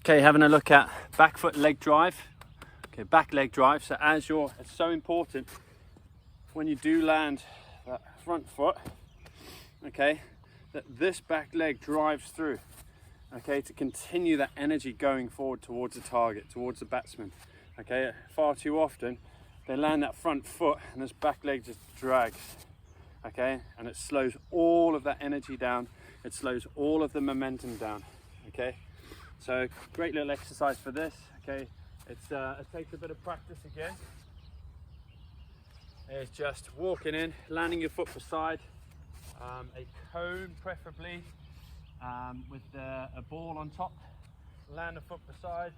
Okay, having a look at back foot leg drive. Okay, back leg drive. So it's so important when you do land that front foot, okay, that this back leg drives through, okay, to continue that energy going forward towards the target, towards the batsman. Okay, far too often they land that front foot and this back leg just drags, okay, and it slows all of that energy down, it slows all of the momentum down, okay. So great little exercise for this, okay. It takes a bit of practice again. It's just walking in, landing your foot beside a cone preferably, with a ball on top. Land the foot beside,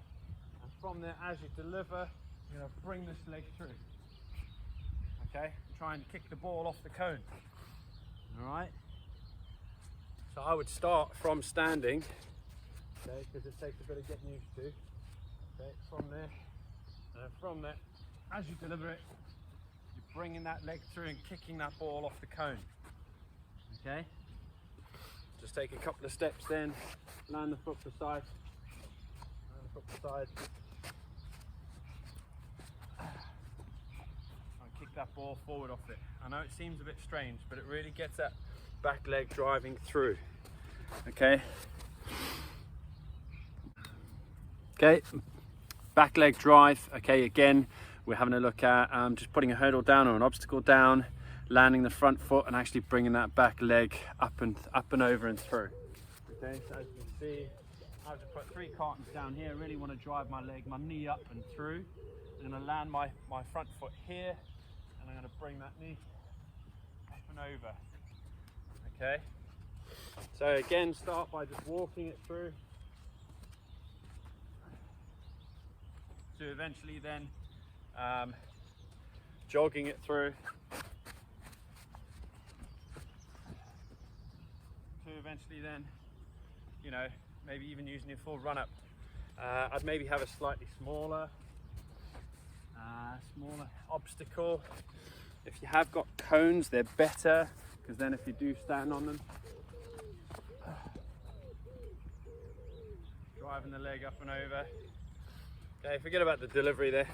and from there, as you deliver, you're going to bring this leg through. Okay, try and kick the ball off the cone. All right. So I would start from standing, okay, because it takes a bit of getting used to. Okay, from there, and from there, as you deliver it, you're bringing that leg through and kicking that ball off the cone. Okay. Just take a couple of steps then, land the foot beside, and kick that ball forward off it. I know it seems a bit strange, but it really gets that back leg driving through. Okay. Okay, back leg drive. Okay, again, we're having a look at just putting a hurdle down or an obstacle down, landing the front foot and actually bringing that back leg up and over and through. Okay, so as you can see, I have to put 3 cartons down here. I really want to drive my knee up and through. I'm going to land my front foot here, and I'm going to bring that knee up and over. Okay, so again, start by just walking it through, to eventually then jogging it through, to eventually then, you know, maybe even using your full run up. I'd maybe have a slightly smaller obstacle. If you have got cones, they're better, because then if you do stand on them, driving the leg up and over. Okay, forget about the delivery there,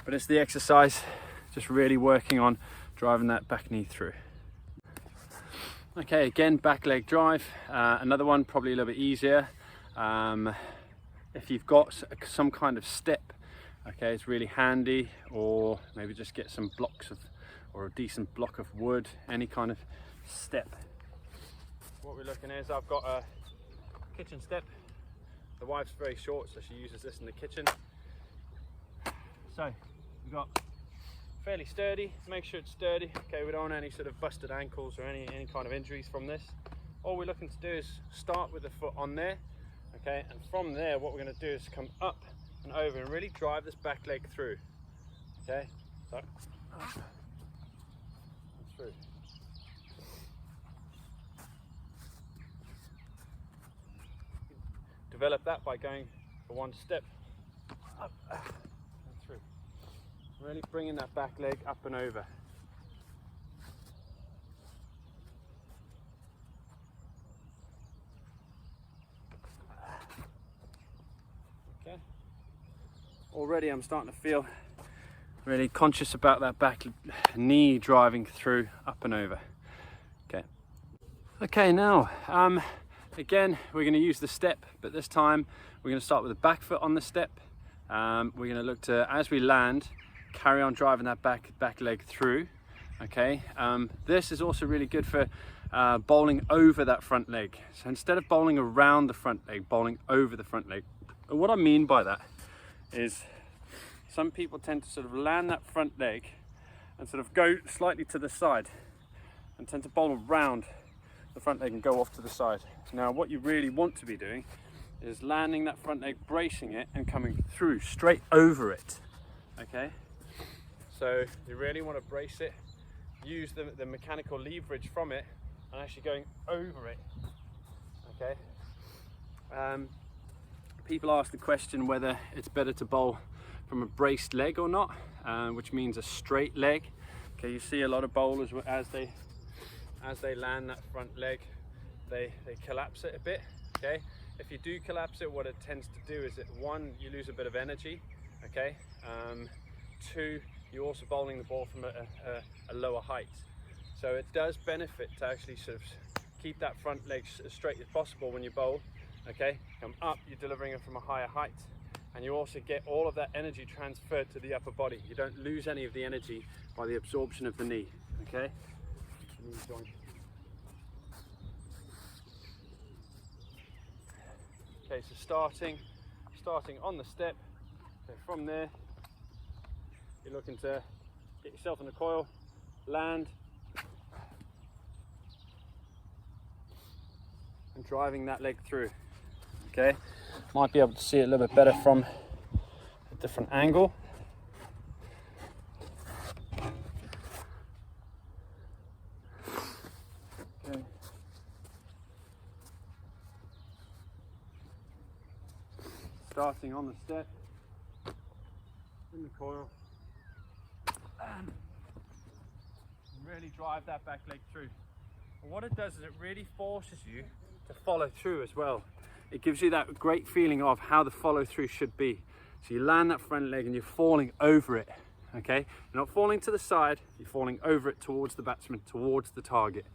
but it's the exercise, just really working on driving that back knee through. Okay, again, back leg drive. Another one probably a little bit easier. If you've got some kind of step, okay, it's really handy, or maybe just get some blocks or a decent block of wood, any kind of step. What we're looking at is I've got a kitchen step. The wife's very short, so she uses this in the kitchen. So we've got fairly sturdy. Make sure it's sturdy. Okay, we don't want any sort of busted ankles or any kind of injuries from this. All we're looking to do is start with the foot on there. Okay, and from there, what we're going to do is come up and over and really drive this back leg through. Okay, so up and through. Develop that by going for one step up and through. Really bringing that back leg up and over. Okay. Already I'm starting to feel really conscious about that back knee driving through, up and over. Okay. Okay, now again, we're going to use the step, but this time we're going to start with the back foot on the step. We're going to look to, as we land, carry on driving that back leg through. Okay, this is also really good for bowling over that front leg. So instead of bowling around the front leg, bowling over the front leg. And what I mean by that is some people tend to sort of land that front leg and sort of go slightly to the side and tend to bowl around the front leg and go off to the side. Now what you really want to be doing is landing that front leg, bracing it and coming through straight over it. Okay, so you really want to brace it, use the mechanical leverage from it and actually going over it. Okay, people ask the question whether it's better to bowl from a braced leg or not, which means a straight leg. Okay, you see a lot of bowlers as they land that front leg, they collapse it a bit. Okay, if you do collapse it, what it tends to do is that, one, you lose a bit of energy, okay? Two, you're also bowling the ball from a lower height. So it does benefit to actually sort of keep that front leg as straight as possible when you bowl, okay? Come up, you're delivering it from a higher height, and you also get all of that energy transferred to the upper body. You don't lose any of the energy by the absorption of the knee, okay? Okay, so starting on the step, so from there, you're looking to get yourself in the coil, land, and driving that leg through, okay? Might be able to see it a little bit better from a different angle. Okay. Starting on the step, in the coil, and really drive that back leg through. And what it does is it really forces you to follow through as well. It gives you that great feeling of how the follow through should be. So you land that front leg and you're falling over it, okay? You're not falling to the side, you're falling over it towards the batsman, towards the target.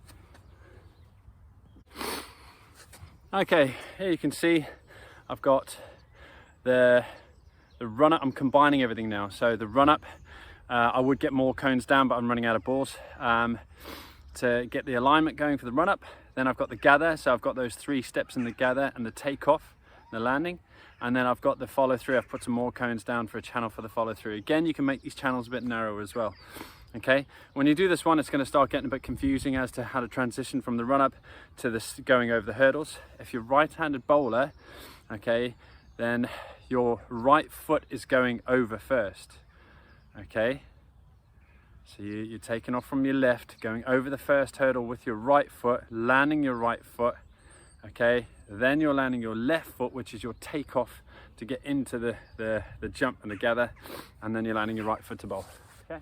Okay, here you can see I've got the run up. I'm combining everything now. So the run up, I would get more cones down, but I'm running out of balls to get the alignment going for the run up. Then I've got the gather, so I've got those 3 steps in the gather and the takeoff, the landing, and then I've got the follow through. I've put some more cones down for a channel for the follow through. Again, you can make these channels a bit narrower as well. Okay, when you do this one, it's going to start getting a bit confusing as to how to transition from the run up to this going over the hurdles. If you're right-handed bowler, okay, then your right foot is going over first, okay? So you're taking off from your left, going over the first hurdle with your right foot, landing your right foot, okay? Then you're landing your left foot, which is your takeoff to get into the jump and the gather, and then you're landing your right foot to bowl, okay?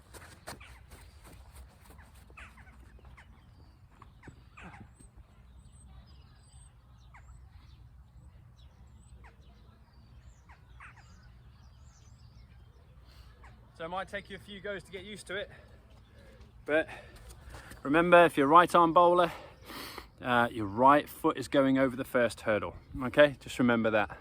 So it might take you a few goes to get used to it, but remember, if you're a right arm bowler, your right foot is going over the first hurdle, okay? Just remember that.